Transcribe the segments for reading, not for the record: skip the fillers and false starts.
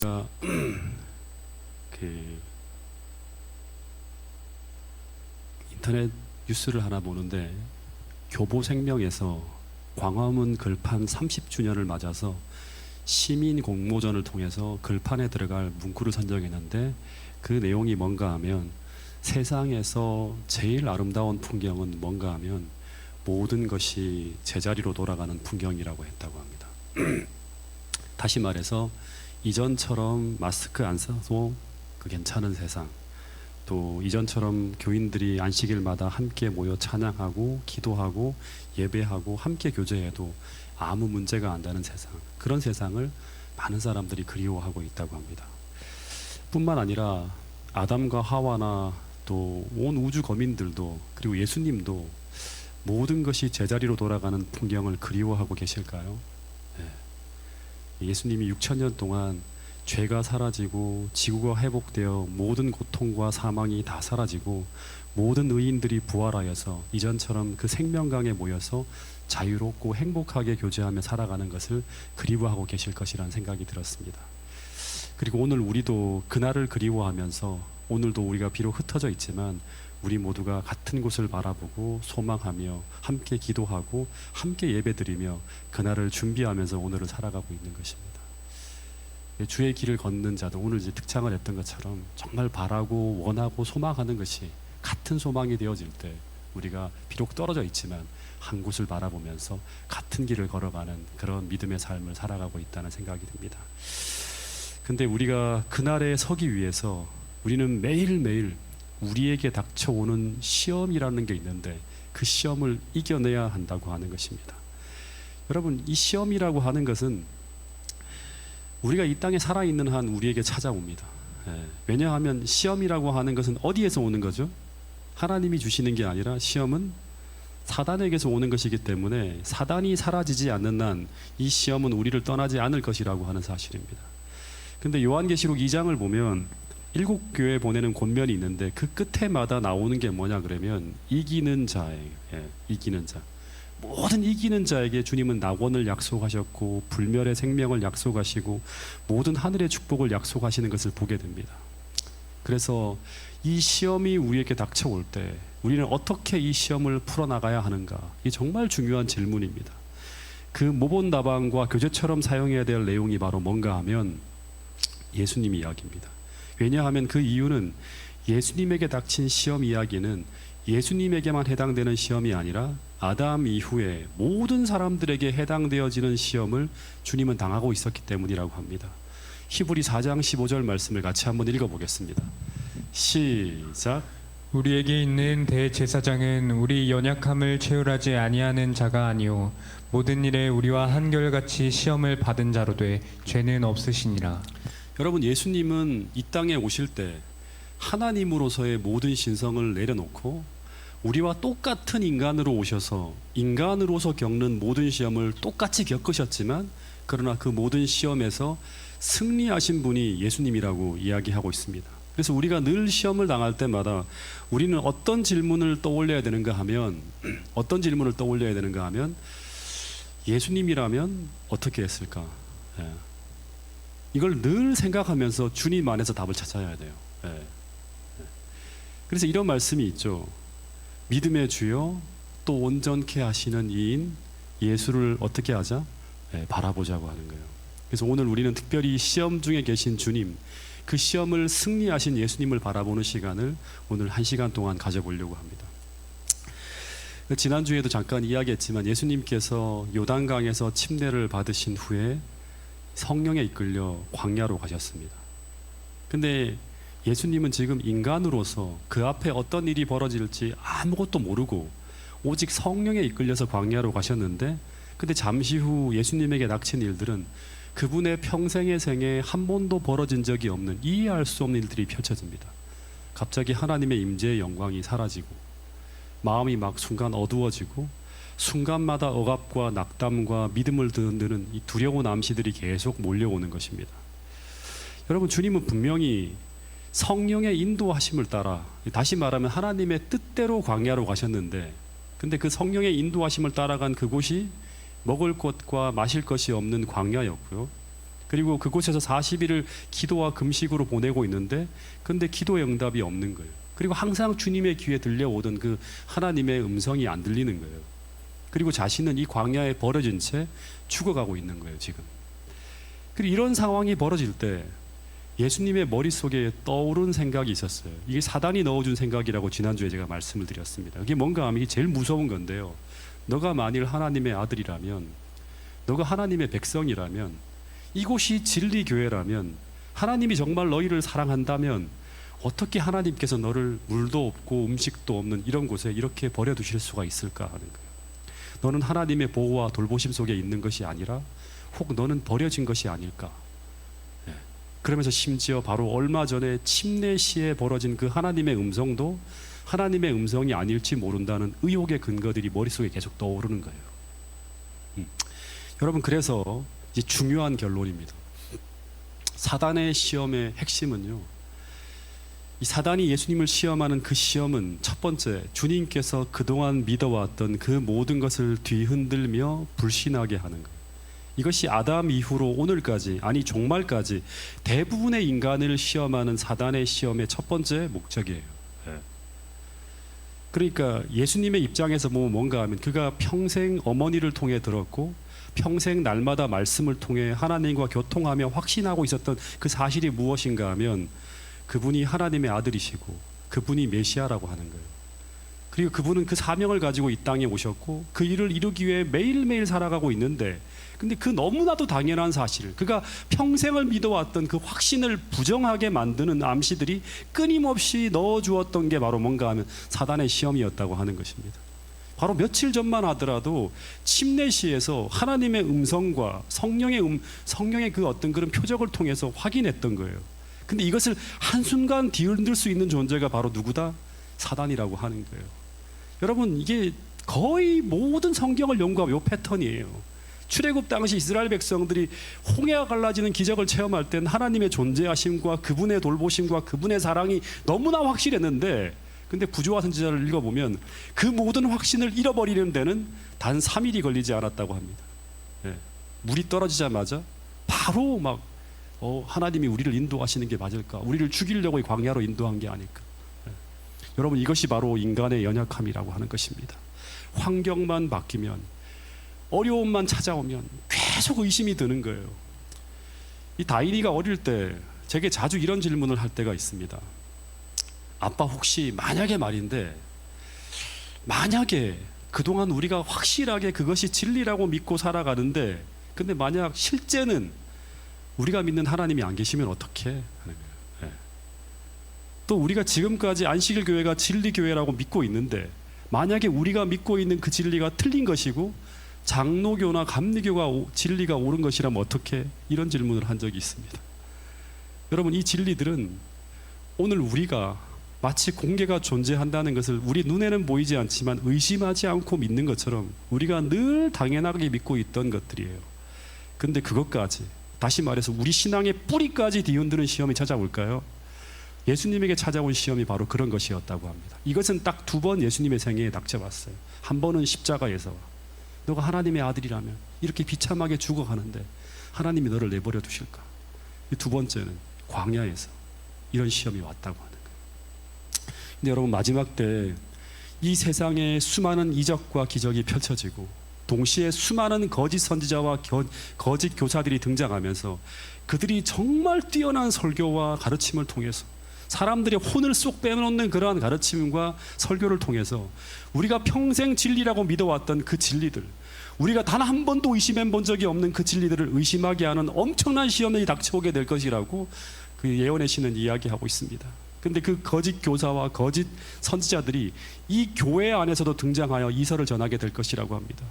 제가 그 인터넷 뉴스를 하나 보는데 교보생명에서 광화문 글판 30주년을 맞아서 시민 공모전을 통해서 글판에 들어갈 문구를 선정했는데 그 내용이 뭔가 하면 세상에서 제일 아름다운 풍경은 뭔가 하면 모든 것이 제자리로 돌아가는 풍경이라고 했다고 합니다. 다시 말해서 이전처럼 마스크 안 써도 괜찮은 세상, 또 이전처럼 교인들이 안식일마다 함께 모여 찬양하고 기도하고 예배하고 함께 교제해도 아무 문제가 안 되는 세상, 그런 세상을 많은 사람들이 그리워하고 있다고 합니다. 뿐만 아니라 아담과 하와나 또 온 우주 거민들도, 그리고 예수님도 모든 것이 제자리로 돌아가는 풍경을 그리워하고 계실까요? 예수님이 6,000년 동안 죄가 사라지고 지구가 회복되어 모든 고통과 사망이 다 사라지고 모든 의인들이 부활하여서 이전처럼 그 생명강에 모여서 자유롭고 행복하게 교제하며 살아가는 것을 그리워하고 계실 것이라는 생각이 들었습니다. 그리고 오늘 우리도 그날을 그리워하면서, 오늘도 우리가 비록 흩어져 있지만 우리 모두가 같은 곳을 바라보고 소망하며 함께 기도하고 함께 예배드리며 그날을 준비하면서 오늘을 살아가고 있는 것입니다. 주의 길을 걷는 자도 오늘 이제 특창을 했던 것처럼 정말 바라고 원하고 소망하는 것이 같은 소망이 되어질 때 우리가 비록 떨어져 있지만 한 곳을 바라보면서 같은 길을 걸어가는 그런 믿음의 삶을 살아가고 있다는 생각이 듭니다. 근데 우리가 그날에 서기 위해서 우리는 매일매일 우리에게 닥쳐오는 시험이라는 게 있는데 그 시험을 이겨내야 한다고 하는 것입니다. 여러분, 이 시험이라고 하는 것은 우리가 이 땅에 살아있는 한 우리에게 찾아옵니다. 왜냐하면 시험이라고 하는 것은 어디에서 오는 거죠? 하나님이 주시는 게 아니라 시험은 사단에게서 오는 것이기 때문에 사단이 사라지지 않는 한 이 시험은 우리를 떠나지 않을 것이라고 하는 사실입니다. 근데 요한계시록 2장을 보면 7교회 보내는 권면이 있는데 그 끝에마다 나오는 게 뭐냐 그러면 이기는 자예요. 이기는 자. 모든 이기는 자에게 주님은 낙원을 약속하셨고 불멸의 생명을 약속하시고 모든 하늘의 축복을 약속하시는 것을 보게 됩니다. 그래서 이 시험이 우리에게 닥쳐올 때 우리는 어떻게 이 시험을 풀어나가야 하는가, 이 정말 중요한 질문입니다. 그 모본다방과 교재처럼 사용해야 될 내용이 바로 뭔가 하면 예수님 이야기입니다. 왜냐하면 그 이유는 예수님에게 닥친 시험 이야기는 예수님에게만 해당되는 시험이 아니라 아담 이후에 모든 사람들에게 해당되어지는 시험을 주님은 당하고 있었기 때문이라고 합니다. 히브리 4장 15절 말씀을 같이 한번 읽어보겠습니다. 시작. 우리에게 있는 대제사장은 우리 연약함을 체휼하지 아니하는 자가 아니요 모든 일에 우리와 한결같이 시험을 받은 자로 돼 죄는 없으시니라. 여러분, 예수님은 이 땅에 오실 때 하나님으로서의 모든 신성을 내려놓고 우리와 똑같은 인간으로 오셔서 인간으로서 겪는 모든 시험을 똑같이 겪으셨지만, 그러나 그 모든 시험에서 승리하신 분이 예수님이라고 이야기하고 있습니다. 그래서 우리가 늘 시험을 당할 때마다 우리는 어떤 질문을 떠올려야 되는가 하면 예수님이라면 어떻게 했을까? 이걸 늘 생각하면서 주님 안에서 답을 찾아야 돼요. 그래서 이런 말씀이 있죠. 믿음의 주여 또 온전케 하시는 이인 예수를 어떻게 하자? 바라보자고 하는 거예요. 그래서 오늘 우리는 특별히 시험 중에 계신 주님, 그 시험을 승리하신 예수님을 바라보는 시간을 오늘 1시간 동안 가져보려고 합니다. 지난주에도 잠깐 이야기했지만 예수님께서 요단강에서 침례를 받으신 후에 성령에 이끌려 광야로 가셨습니다. 근데 예수님은 지금 인간으로서 그 앞에 어떤 일이 벌어질지 아무것도 모르고 오직 성령에 이끌려서 광야로 가셨는데, 근데 잠시 후 예수님에게 닥친 일들은 그분의 평생의 생에 한 번도 벌어진 적이 없는, 이해할 수 없는 일들이 펼쳐집니다. 갑자기 하나님의 임재의 영광이 사라지고 마음이 막 순간 어두워지고 순간마다 억압과 낙담과 믿음을 드는 이 두려운 암시들이 계속 몰려오는 것입니다. 여러분, 주님은 분명히 성령의 인도하심을 따라, 다시 말하면 하나님의 뜻대로 광야로 가셨는데, 근데 그 성령의 인도하심을 따라간 그곳이 먹을 것과 마실 것이 없는 광야였고요. 그리고 그곳에서 40일을 기도와 금식으로 보내고 있는데 근데 기도의 응답이 없는 거예요. 그리고 항상 주님의 귀에 들려오던 그 하나님의 음성이 안 들리는 거예요. 그리고 자신은 이 광야에 버려진 채 죽어가고 있는 거예요, 지금. 그리고 이런 상황이 벌어질 때 예수님의 머릿속에 떠오른 생각이 있었어요. 이게 사단이 넣어준 생각이라고 지난주에 제가 말씀을 드렸습니다. 그게 뭔가 하면 이게 제일 무서운 건데요. 너가 만일 하나님의 아들이라면, 너가 하나님의 백성이라면, 이곳이 진리 교회라면, 하나님이 정말 너희를 사랑한다면 어떻게 하나님께서 너를 물도 없고 음식도 없는 이런 곳에 이렇게 버려두실 수가 있을까 하는 거예요. 너는 하나님의 보호와 돌보심 속에 있는 것이 아니라 혹 너는 버려진 것이 아닐까. 그러면서 심지어 바로 얼마 전에 침례시에 벌어진 그 하나님의 음성도 하나님의 음성이 아닐지 모른다는 의혹의 근거들이 머릿속에 계속 떠오르는 거예요. 여러분, 그래서 이제 중요한 결론입니다. 사단의 시험의 핵심은요, 이 사단이 예수님을 시험하는 그 시험은 첫 번째, 주님께서 그동안 믿어왔던 그 모든 것을 뒤흔들며 불신하게 하는 거예요. 이것이 아담 이후로 오늘까지, 아니 종말까지 대부분의 인간을 시험하는 사단의 시험의 첫 번째 목적이에요. 그러니까 예수님의 입장에서 뭔가 하면 그가 평생 어머니를 통해 들었고 평생 날마다 말씀을 통해 하나님과 교통하며 확신하고 있었던 그 사실이 무엇인가 하면 그분이 하나님의 아들이시고 그분이 메시아라고 하는 거예요. 그리고 그분은 그 사명을 가지고 이 땅에 오셨고 그 일을 이루기 위해 매일매일 살아가고 있는데, 근데 그 너무나도 당연한 사실, 그가 평생을 믿어왔던 그 확신을 부정하게 만드는 암시들이 끊임없이 넣어주었던 게 바로 뭔가 하면 사단의 시험이었다고 하는 것입니다. 바로 며칠 전만 하더라도 침례시에서 하나님의 음성과 성령의 그 어떤 그런 표적을 통해서 확인했던 거예요. 근데 이것을 한순간 뒤흔들 수 있는 존재가 바로 누구다? 사단이라고 하는 거예요. 여러분, 이게 거의 모든 성경을 연구하면 이 패턴이에요. 출애굽 당시 이스라엘 백성들이 홍해가 갈라지는 기적을 체험할 땐 하나님의 존재하심과 그분의 돌보심과 그분의 사랑이 너무나 확실했는데, 근데 구조화 선지자를 읽어보면 그 모든 확신을 잃어버리는 데는 단 3일이 걸리지 않았다고 합니다. 물이 떨어지자마자 바로 막 하나님이 우리를 인도하시는 게 맞을까? 우리를 죽이려고 이 광야로 인도한 게 아닐까? 여러분, 이것이 바로 인간의 연약함이라고 하는 것입니다. 환경만 바뀌면, 어려움만 찾아오면 계속 의심이 드는 거예요. 이 다인이가 어릴 때 제게 자주 이런 질문을 할 때가 있습니다. 아빠, 혹시 만약에 말인데, 만약에 그동안 우리가 확실하게 그것이 진리라고 믿고 살아가는데, 근데 만약 실제는 우리가 믿는 하나님이 안 계시면 어떻게 하는 거예요. 또 우리가 지금까지 안식일 교회가 진리 교회라고 믿고 있는데, 만약에 우리가 믿고 있는 그 진리가 틀린 것이고 장로교나 감리교가 진리가 옳은 것이라면 어떻게? 이런 질문을 한 적이 있습니다. 여러분, 이 진리들은 오늘 우리가 마치 공개가 존재한다는 것을 우리 눈에는 보이지 않지만 의심하지 않고 믿는 것처럼 우리가 늘 당연하게 믿고 있던 것들이에요. 근데 그것까지, 다시 말해서 우리 신앙의 뿌리까지 뒤흔드는 시험이 찾아올까요? 예수님에게 찾아온 시험이 바로 그런 것이었다고 합니다. 이것은 딱 2번 예수님의 생애에 닥쳐왔어요. 한 번은 십자가에서 너가 하나님의 아들이라면 이렇게 비참하게 죽어가는데 하나님이 너를 내버려 두실까? 두 번째는 광야에서 이런 시험이 왔다고 하는 거예요. 근데 여러분, 마지막 때 이 세상에 수많은 이적과 기적이 펼쳐지고 동시에 수많은 거짓 선지자와 거짓 교사들이 등장하면서 그들이 정말 뛰어난 설교와 가르침을 통해서 사람들의 혼을 쏙 빼놓는 그러한 가르침과 설교를 통해서 우리가 평생 진리라고 믿어왔던 그 진리들, 우리가 단 한 번도 의심해 본 적이 없는 그 진리들을 의심하게 하는 엄청난 시험이 닥쳐오게 될 것이라고 그 예언의 신은 이야기하고 있습니다. 근데 그 거짓 교사와 거짓 선지자들이 이 교회 안에서도 등장하여 이설을 전하게 될 것이라고 합니다.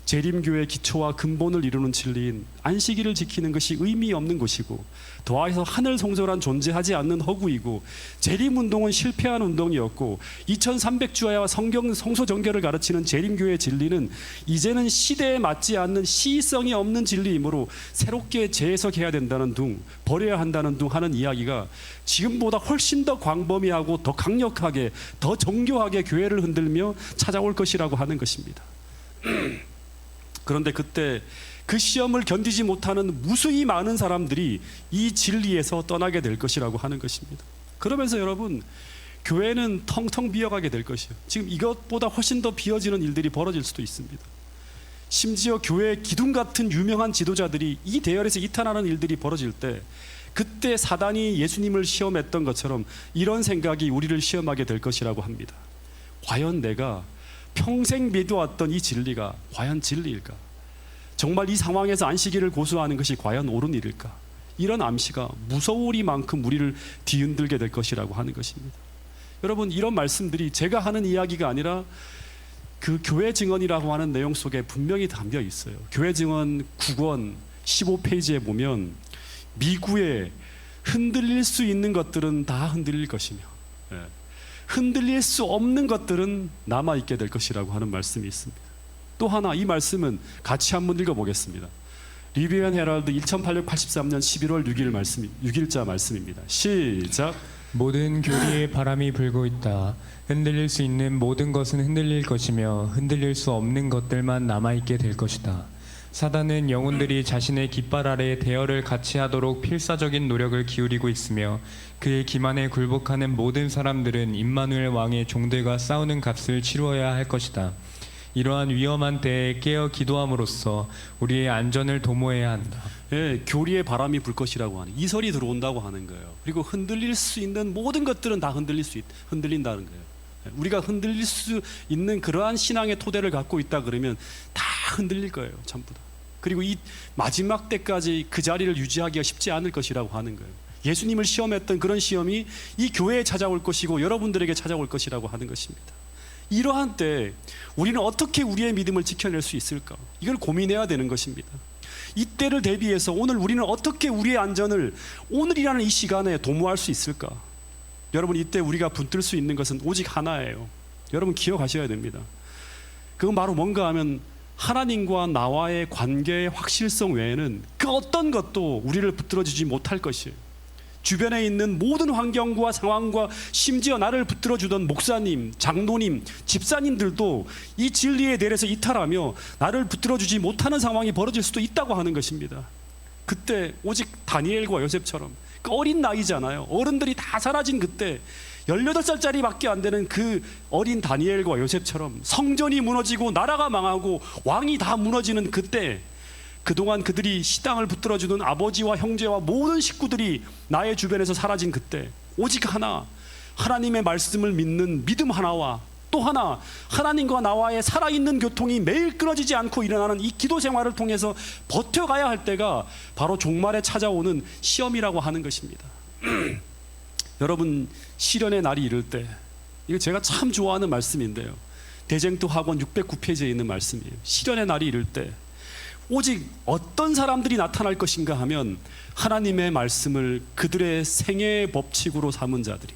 재림교의 기초와 근본을 이루는 진리인 안식일을 지키는 것이 의미 없는 것이고, 더하여서 하늘 성소란 존재하지 않는 허구이고, 재림운동은 실패한 운동이었고, 2300주야와 성소 정결을 가르치는 재림교의 진리는 이제는 시대에 맞지 않는 시의성이 없는 진리이므로 새롭게 재해석해야 된다는 둥, 버려야 한다는 둥 하는 이야기가 지금보다 훨씬 더 광범위하고 더 강력하게, 더 정교하게 교회를 흔들며 찾아올 것이라고 하는 것입니다. 그런데 그때 그 시험을 견디지 못하는 무수히 많은 사람들이 이 진리에서 떠나게 될 것이라고 하는 것입니다. 그러면서 여러분, 교회는 텅텅 비어가게 될 것이요. 지금 이것보다 훨씬 더 비어지는 일들이 벌어질 수도 있습니다. 심지어 교회의 기둥 같은 유명한 지도자들이 이 대열에서 이탈하는 일들이 벌어질 때, 그때 사단이 예수님을 시험했던 것처럼 이런 생각이 우리를 시험하게 될 것이라고 합니다. 과연 내가 평생 믿어왔던 이 진리가 과연 진리일까? 정말 이 상황에서 안식일을 고수하는 것이 과연 옳은 일일까? 이런 암시가 무서우리만큼 우리를 뒤흔들게 될 것이라고 하는 것입니다. 여러분, 이런 말씀들이 제가 하는 이야기가 아니라 그 교회 증언이라고 하는 내용 속에 분명히 담겨 있어요. 교회 증언 9권 15페이지에 보면 미구에 흔들릴 수 있는 것들은 다 흔들릴 것이며 흔들릴 수 없는 것들은 남아있게 될 것이라고 하는 말씀이 있습니다. 또 하나, 이 말씀은 같이 한번 읽어보겠습니다. 리비안 헤럴드 1883년 11월 6일자 말씀입니다. 시작. 모든 교리에 바람이 불고 있다. 흔들릴 수 있는 모든 것은 흔들릴 것이며 흔들릴 수 없는 것들만 남아있게 될 것이다. 사단은 영혼들이 자신의 깃발 아래 대열을 같이 하도록 필사적인 노력을 기울이고 있으며 그의 기만에 굴복하는 모든 사람들은 임마누엘 왕의 종들과 싸우는 값을 치루어야 할 것이다. 이러한 위험한 때에 깨어 기도함으로써 우리의 안전을 도모해야 한다. 예, 교리에 바람이 불 것이라고 하는 이설이 들어온다고 하는 거예요. 그리고 흔들릴 수 있는 모든 것들은 다 흔들린다는 거예요. 우리가 흔들릴 수 있는 그러한 신앙의 토대를 갖고 있다 그러면 다 흔들릴 거예요, 전부 다. 그리고 이 마지막 때까지 그 자리를 유지하기가 쉽지 않을 것이라고 하는 거예요. 예수님을 시험했던 그런 시험이 이 교회에 찾아올 것이고 여러분들에게 찾아올 것이라고 하는 것입니다. 이러한 때 우리는 어떻게 우리의 믿음을 지켜낼 수 있을까? 이걸 고민해야 되는 것입니다. 이때를 대비해서 오늘 우리는 어떻게 우리의 안전을 오늘이라는 이 시간에 도모할 수 있을까? 여러분, 이때 우리가 붙들 수 있는 것은 오직 하나예요. 여러분 기억하셔야 됩니다. 그건 바로 뭔가 하면 하나님과 나와의 관계의 확실성 외에는 그 어떤 것도 우리를 붙들어주지 못할 것이에요. 주변에 있는 모든 환경과 상황과 심지어 나를 붙들어주던 목사님, 장로님, 집사님들도 이 진리에 대해서 이탈하며 나를 붙들어주지 못하는 상황이 벌어질 수도 있다고 하는 것입니다. 그때 오직 다니엘과 요셉처럼 그 어린 나이잖아요. 어른들이 다 사라진 그때 18살짜리 밖에 안 되는 그 어린 다니엘과 요셉처럼 성전이 무너지고 나라가 망하고 왕이 다 무너지는 그때, 그동안 그들이 시당을 붙들어주는 아버지와 형제와 모든 식구들이 나의 주변에서 사라진 그때 오직 하나, 하나님의 말씀을 믿는 믿음 하나와 또 하나, 하나님과 나와의 살아있는 교통이 매일 끊어지지 않고 일어나는 이 기도 생활을 통해서 버텨가야 할 때가 바로 종말에 찾아오는 시험이라고 하는 것입니다. 여러분, 시련의 날이 이를 때, 이거 제가 참 좋아하는 말씀인데요, 대쟁투 학원 609페이지에 있는 말씀이에요. 시련의 날이 이를 때 오직 어떤 사람들이 나타날 것인가 하면 하나님의 말씀을 그들의 생애의 법칙으로 삼은 자들이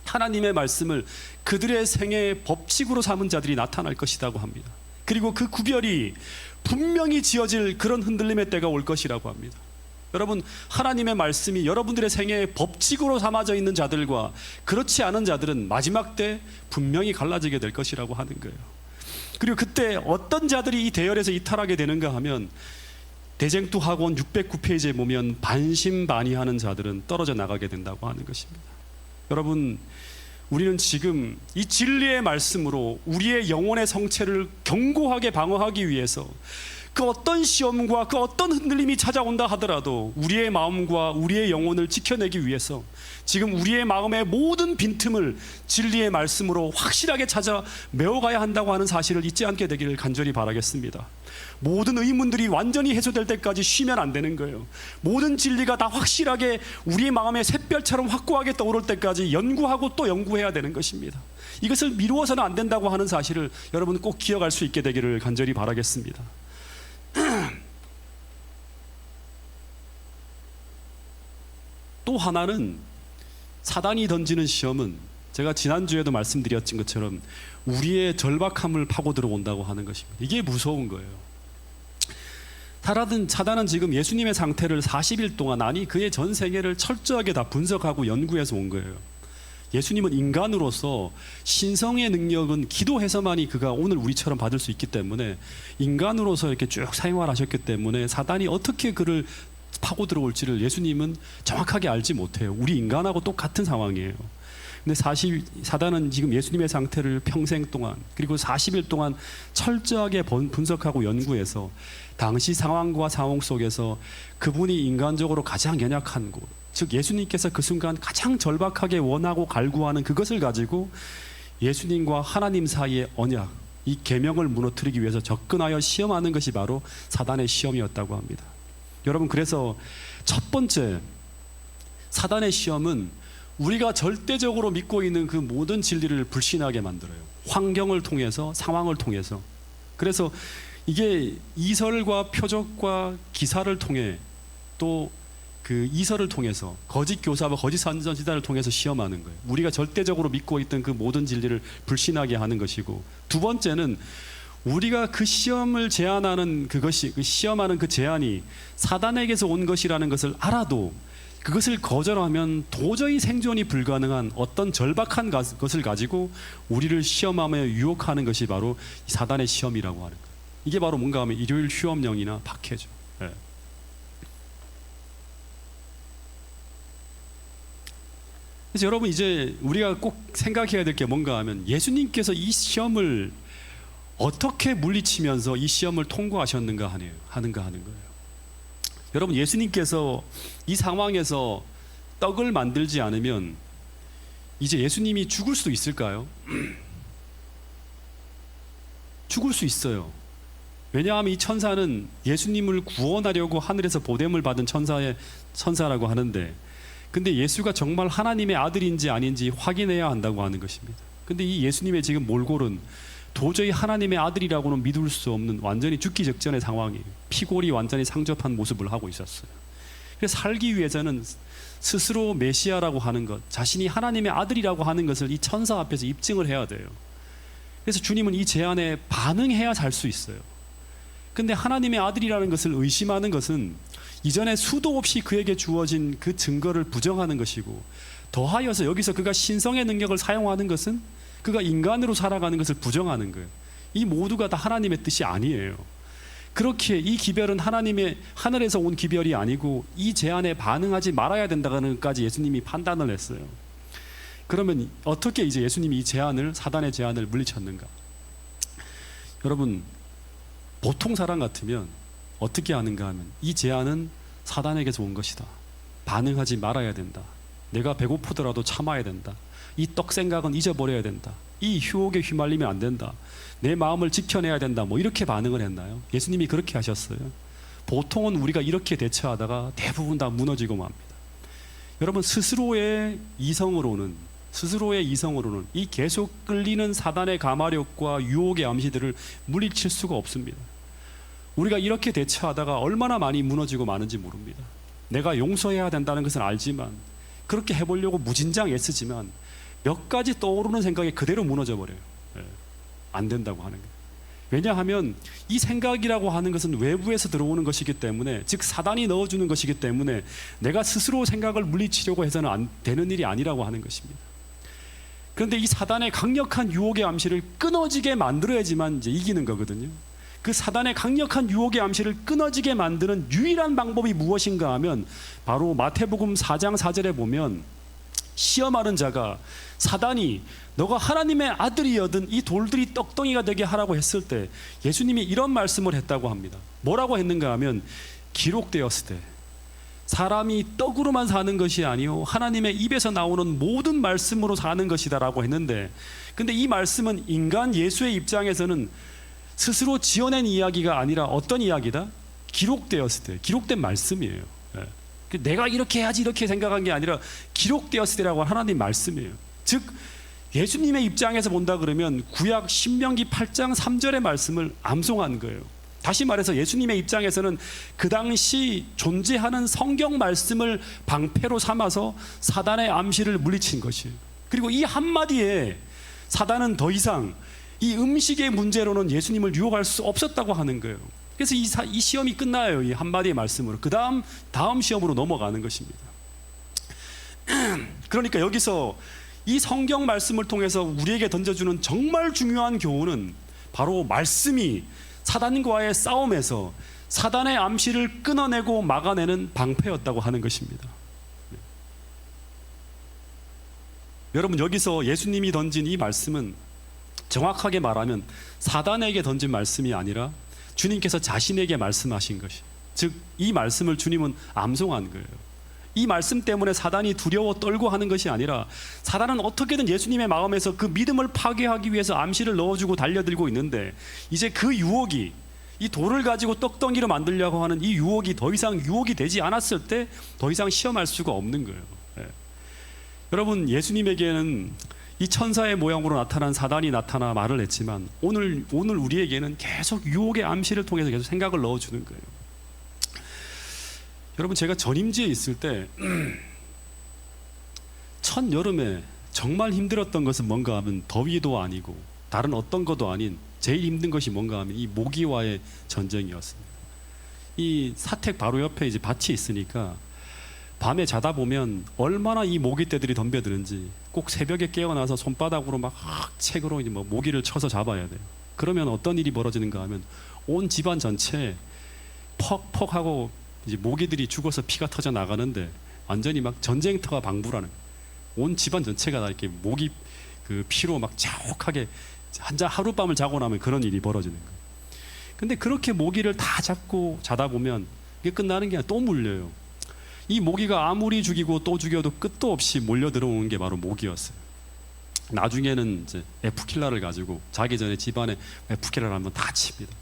하나님의 말씀을 그들의 생애의 법칙으로 삼은 자들이 나타날 것이라고 합니다. 그리고 그 구별이 분명히 지어질 그런 흔들림의 때가 올 것이라고 합니다. 여러분, 하나님의 말씀이 여러분들의 생애의 법칙으로 삼아져 있는 자들과 그렇지 않은 자들은 마지막 때 분명히 갈라지게 될 것이라고 하는 거예요. 그리고 그때 어떤 자들이 이 대열에서 이탈하게 되는가 하면 대쟁투 학원 609페이지에 보면 반신반의하는 자들은 떨어져 나가게 된다고 하는 것입니다. 여러분, 우리는 지금 이 진리의 말씀으로 우리의 영혼의 성체를 견고하게 방어하기 위해서 그 어떤 시험과 그 어떤 흔들림이 찾아온다 하더라도 우리의 마음과 우리의 영혼을 지켜내기 위해서 지금 우리의 마음의 모든 빈틈을 진리의 말씀으로 확실하게 찾아 메워가야 한다고 하는 사실을 잊지 않게 되기를 간절히 바라겠습니다. 모든 의문들이 완전히 해소될 때까지 쉬면 안 되는 거예요. 모든 진리가 다 확실하게 우리의 마음에 샛별처럼 확고하게 떠오를 때까지 연구하고 또 연구해야 되는 것입니다. 이것을 미루어서는 안 된다고 하는 사실을 여러분 꼭 기억할 수 있게 되기를 간절히 바라겠습니다. 또 하나는 사단이 던지는 시험은 제가 지난주에도 말씀드렸던 것처럼 우리의 절박함을 파고 들어온다고 하는 것입니다. 이게 무서운 거예요. 사단은 지금 예수님의 상태를 40일 동안, 아니 그의 전 세계를 철저하게 다 분석하고 연구해서 온 거예요. 예수님은 인간으로서 신성의 능력은 기도해서만이 그가 오늘 우리처럼 받을 수 있기 때문에 인간으로서 이렇게 쭉 생활하셨기 때문에 사단이 어떻게 그를 파고 들어올지를 예수님은 정확하게 알지 못해요. 우리 인간하고 똑같은 상황이에요. 근데 사단은 지금 예수님의 상태를 평생 동안 그리고 40일 동안 철저하게 분석하고 연구해서 당시 상황과 상황 속에서 그분이 인간적으로 가장 연약한 곳, 즉 예수님께서 그 순간 가장 절박하게 원하고 갈구하는 그것을 가지고 예수님과 하나님 사이의 언약, 이 계명을 무너뜨리기 위해서 접근하여 시험하는 것이 바로 사단의 시험이었다고 합니다. 여러분, 그래서 첫 번째 사단의 시험은 우리가 절대적으로 믿고 있는 그 모든 진리를 불신하게 만들어요. 환경을 통해서, 상황을 통해서. 그래서 이게 이설과 표적과 기사를 통해 또 그 이설을 통해서 거짓 교사와 거짓 선지자를 통해서 시험하는 거예요. 우리가 절대적으로 믿고 있던 그 모든 진리를 불신하게 하는 것이고, 두 번째는 우리가 그 시험을 제안하는 그것이, 그 시험하는 그 제안이 사단에게서 온 것이라는 것을 알아도 그것을 거절하면 도저히 생존이 불가능한 어떤 절박한 것을 가지고 우리를 시험하며 유혹하는 것이 바로 사단의 시험이라고 하는 거예요. 이게 바로 뭔가 하면 일요일 휴업령이나 박해죠. 예. 그래서 여러분, 이제 우리가 꼭 생각해야 될 게 뭔가 하면 예수님께서 이 시험을 어떻게 물리치면서 이 시험을 통과하셨는가 하는 거예요. 여러분, 예수님께서 이 상황에서 떡을 만들지 않으면 이제 예수님이 죽을 수 있을까요? 죽을 수 있어요. 왜냐하면 이 천사는 예수님을 구원하려고 하늘에서 보냄을 받은 천사라고 하는데, 근데 예수가 정말 하나님의 아들인지 아닌지 확인해야 한다고 하는 것입니다. 근데 이 예수님의 지금 몰골은 도저히 하나님의 아들이라고는 믿을 수 없는 완전히 죽기 직전의 상황이에요. 피골이 완전히 상접한 모습을 하고 있었어요. 그래서 살기 위해서는 스스로 메시아라고 하는 것, 자신이 하나님의 아들이라고 하는 것을 이 천사 앞에서 입증을 해야 돼요. 그래서 주님은 이 제안에 반응해야 살 수 있어요. 근데 하나님의 아들이라는 것을 의심하는 것은 이전에 수도 없이 그에게 주어진 그 증거를 부정하는 것이고, 더하여서 여기서 그가 신성의 능력을 사용하는 것은 그가 인간으로 살아가는 것을 부정하는 거예요. 이 모두가 다 하나님의 뜻이 아니에요. 그렇게 이 기별은 하나님의 하늘에서 온 기별이 아니고 이 제안에 반응하지 말아야 된다는 것까지 예수님이 판단을 했어요. 그러면 어떻게 이제 예수님이 이 제안을, 사단의 제안을 물리쳤는가? 여러분, 보통 사람 같으면 어떻게 하는가 하면 이 제안은 사단에게서 온 것이다. 반응하지 말아야 된다. 내가 배고프더라도 참아야 된다. 이 떡 생각은 잊어버려야 된다. 이 유혹에 휘말리면 안 된다. 내 마음을 지켜내야 된다. 뭐 이렇게 반응을 했나요? 예수님이 그렇게 하셨어요. 보통은 우리가 이렇게 대처하다가 대부분 다 무너지고 맙니다. 여러분, 스스로의 이성으로는 이 계속 끌리는 사단의 가마력과 유혹의 암시들을 물리칠 수가 없습니다. 우리가 이렇게 대처하다가 얼마나 많이 무너지고 마는지 모릅니다. 내가 용서해야 된다는 것은 알지만, 그렇게 해보려고 무진장 애쓰지만 몇 가지 떠오르는 생각이 그대로 무너져 버려요. 안 된다고 하는 거예요. 왜냐하면 이 생각이라고 하는 것은 외부에서 들어오는 것이기 때문에, 즉 사단이 넣어주는 것이기 때문에 내가 스스로 생각을 물리치려고 해서는 안 되는 일이 아니라고 하는 것입니다. 그런데 이 사단의 강력한 유혹의 암시를 끊어지게 만들어야지만 이제 이기는 거거든요. 그 사단의 강력한 유혹의 암시를 끊어지게 만드는 유일한 방법이 무엇인가 하면 바로 마태복음 4장 4절에 보면 시험하는 자가 사단이 너가 하나님의 아들이여든 이 돌들이 떡덩이가 되게 하라고 했을 때 예수님이 이런 말씀을 했다고 합니다. 뭐라고 했는가 하면 기록되었을 때 사람이 떡으로만 사는 것이 아니요 하나님의 입에서 나오는 모든 말씀으로 사는 것이다 라고 했는데, 근데 이 말씀은 인간 예수의 입장에서는 스스로 지어낸 이야기가 아니라 어떤 이야기다? 기록되었을 때, 기록된 말씀이에요. 내가 이렇게 해야지 이렇게 생각한 게 아니라 기록되었을 때라고 하나님 말씀이에요. 즉 예수님의 입장에서 본다 그러면 구약 신명기 8장 3절의 말씀을 암송한 거예요. 다시 말해서 예수님의 입장에서는 그 당시 존재하는 성경 말씀을 방패로 삼아서 사단의 암시를 물리친 것이에요. 그리고 이 한마디에 사단은 더 이상 이 음식의 문제로는 예수님을 유혹할 수 없었다고 하는 거예요. 그래서 이 시험이 끝나요. 이 한마디의 말씀으로. 그 다음 시험으로 넘어가는 것입니다. 그러니까 여기서 이 성경 말씀을 통해서 우리에게 던져주는 정말 중요한 교훈은 바로 말씀이 사단과의 싸움에서 사단의 암시를 끊어내고 막아내는 방패였다고 하는 것입니다. 여러분, 여기서 예수님이 던진 이 말씀은 정확하게 말하면 사단에게 던진 말씀이 아니라 주님께서 자신에게 말씀하신 것이, 즉 이 말씀을 주님은 암송한 거예요. 이 말씀 때문에 사단이 두려워 떨고 하는 것이 아니라 사단은 어떻게든 예수님의 마음에서 그 믿음을 파괴하기 위해서 암시를 넣어주고 달려들고 있는데, 이제 그 유혹이, 이 돌을 가지고 떡덩이로 만들려고 하는 이 유혹이 더 이상 유혹이 되지 않았을 때 더 이상 시험할 수가 없는 거예요. 여러분, 예수님에게는 이 천사의 모양으로 나타난 사단이 나타나 말을 했지만 오늘 우리에게는 계속 유혹의 암시를 통해서 계속 생각을 넣어주는 거예요. 여러분, 제가 전임지에 있을 때 첫 여름에 정말 힘들었던 것은 뭔가 하면 더위도 아니고 다른 어떤 것도 아닌 제일 힘든 것이 뭔가 하면 이 모기와의 전쟁이었습니다. 이 사택 바로 옆에 이제 밭이 있으니까 밤에 자다 보면 얼마나 이 모기떼들이 덤벼드는지 꼭 새벽에 깨어나서 손바닥으로 막 책으로 이제 뭐 모기를 쳐서 잡아야 돼요. 그러면 어떤 일이 벌어지는가 하면 온 집안 전체에 퍽퍽 하고 이제 모기들이 죽어서 피가 터져 나가는데 완전히 막 전쟁터가 방불하는, 온 집안 전체가 다 이렇게 모기 그 피로 막 자욱하게 하룻밤을 자고 나면 그런 일이 벌어지는 거예요. 근데 그렇게 모기를 다 잡고 자다 보면 이게 끝나는 게 아니라 또 물려요. 이 모기가 아무리 죽이고 또 죽여도 끝도 없이 몰려 들어오는 게 바로 모기였어요. 나중에는 이제 에프킬라를 가지고 자기 전에 집안에 에프킬라를 한번 다 칩니다.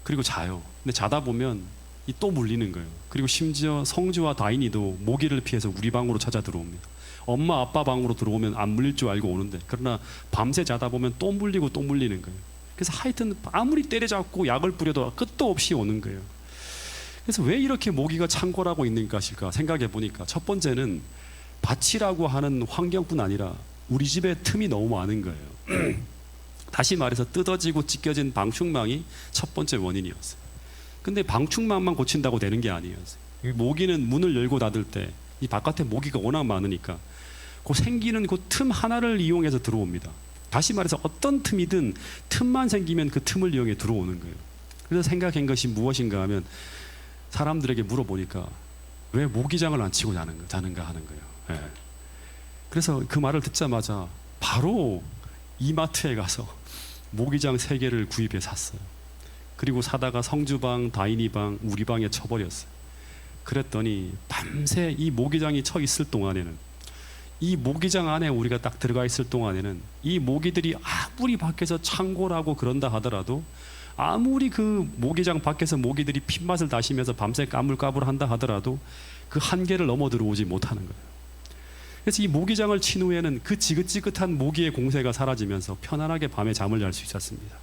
그리고 자요. 근데 자다 보면 이 또 물리는 거예요. 그리고 심지어 성주와 다인이도 모기를 피해서 우리 방으로 찾아 들어옵니다. 엄마 아빠 방으로 들어오면 안 물릴 줄 알고 오는데, 그러나 밤새 자다 보면 또 물리고 또 물리는 거예요. 그래서 하여튼 아무리 때려잡고 약을 뿌려도 끝도 없이 오는 거예요. 그래서 왜 이렇게 모기가 창궐하고 있는 것일까 생각해 보니까, 첫 번째는 밭이라고 하는 환경뿐 아니라 우리 집에 틈이 너무 많은 거예요. 다시 말해서 뜯어지고 찢겨진 방충망이 첫 번째 원인이었어요. 근데 방충망만 고친다고 되는 게 아니었어요. 모기는 문을 열고 닫을 때 이 바깥에 모기가 워낙 많으니까 그 생기는 그 틈 하나를 이용해서 들어옵니다. 다시 말해서 어떤 틈이든 틈만 생기면 그 틈을 이용해 들어오는 거예요. 그래서 생각한 것이 무엇인가 하면, 사람들에게 물어보니까 왜 모기장을 안 치고 자는가 하는 거예요. 예. 그래서 그 말을 듣자마자 바로 이마트에 가서 모기장 3개를 구입해 샀어요. 그리고 사다가 성주방, 다인이방, 우리 방에 쳐버렸어요. 그랬더니 밤새 이 모기장이 쳐 있을 동안에는, 이 모기장 안에 우리가 딱 들어가 있을 동안에는 이 모기들이 아무리 밖에서 창궐하고 그런다 하더라도, 아무리 그 모기장 밖에서 모기들이 핏맛을 다시면서 밤새 까불까불한다 하더라도 그 한계를 넘어 들어오지 못하는 거예요. 그래서 이 모기장을 친 후에는 그 지긋지긋한 모기의 공세가 사라지면서 편안하게 밤에 잠을 잘 수 있었습니다.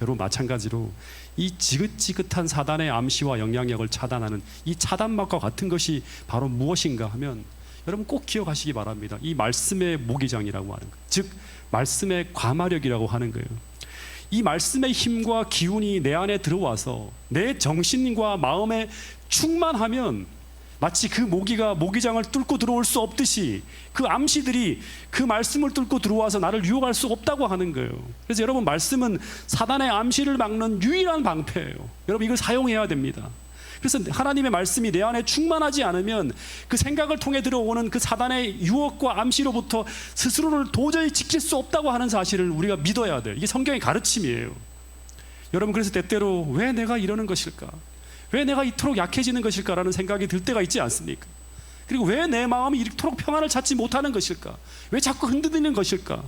여러분, 마찬가지로 이 지긋지긋한 사단의 암시와 영향력을 차단하는 이 차단막과 같은 것이 바로 무엇인가 하면, 여러분 꼭 기억하시기 바랍니다. 이 말씀의 모기장이라고 하는 것, 즉 말씀의 과마력이라고 하는 거예요. 이 말씀의 힘과 기운이 내 안에 들어와서 내 정신과 마음에 충만하면 마치 그 모기가 모기장을 뚫고 들어올 수 없듯이 그 암시들이 그 말씀을 뚫고 들어와서 나를 유혹할 수 없다고 하는 거예요. 그래서 여러분, 말씀은 사단의 암시를 막는 유일한 방패예요. 여러분, 이걸 사용해야 됩니다. 그래서 하나님의 말씀이 내 안에 충만하지 않으면 그 생각을 통해 들어오는 그 사단의 유혹과 암시로부터 스스로를 도저히 지킬 수 없다고 하는 사실을 우리가 믿어야 돼요. 이게 성경의 가르침이에요. 여러분, 그래서 때때로 왜 내가 이러는 것일까? 왜 내가 이토록 약해지는 것일까라는 생각이 들 때가 있지 않습니까? 그리고 왜 내 마음이 이토록 평안을 찾지 못하는 것일까? 왜 자꾸 흔들리는 것일까?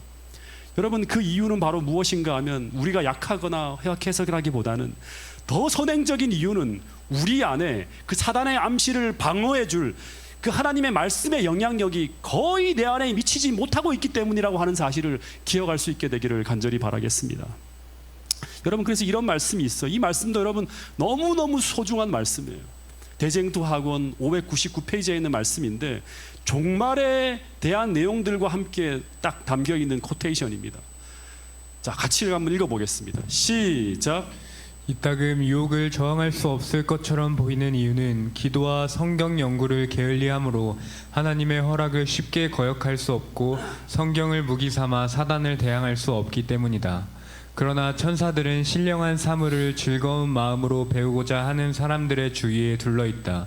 여러분, 그 이유는 바로 무엇인가 하면, 우리가 약하거나 해석이라기보다는 더 선행적인 이유는 우리 안에 그 사단의 암시를 방어해 줄 그 하나님의 말씀의 영향력이 거의 내 안에 미치지 못하고 있기 때문이라고 하는 사실을 기억할 수 있게 되기를 간절히 바라겠습니다. 여러분, 그래서 이런 말씀이 있어요. 이 말씀도 여러분 너무너무 소중한 말씀이에요. 대쟁투학원 599페이지에 있는 말씀인데, 종말에 대한 내용들과 함께 딱 담겨있는 코테이션입니다. 자, 같이 한번 읽어보겠습니다. 시작. 이따금 유혹을 저항할 수 없을 것처럼 보이는 이유는 기도와 성경 연구를 게을리함으로 하나님의 허락을 쉽게 거역할 수 없고 성경을 무기 삼아 사단을 대항할 수 없기 때문이다. 그러나 천사들은 신령한 사물을 즐거운 마음으로 배우고자 하는 사람들의 주위에 둘러있다.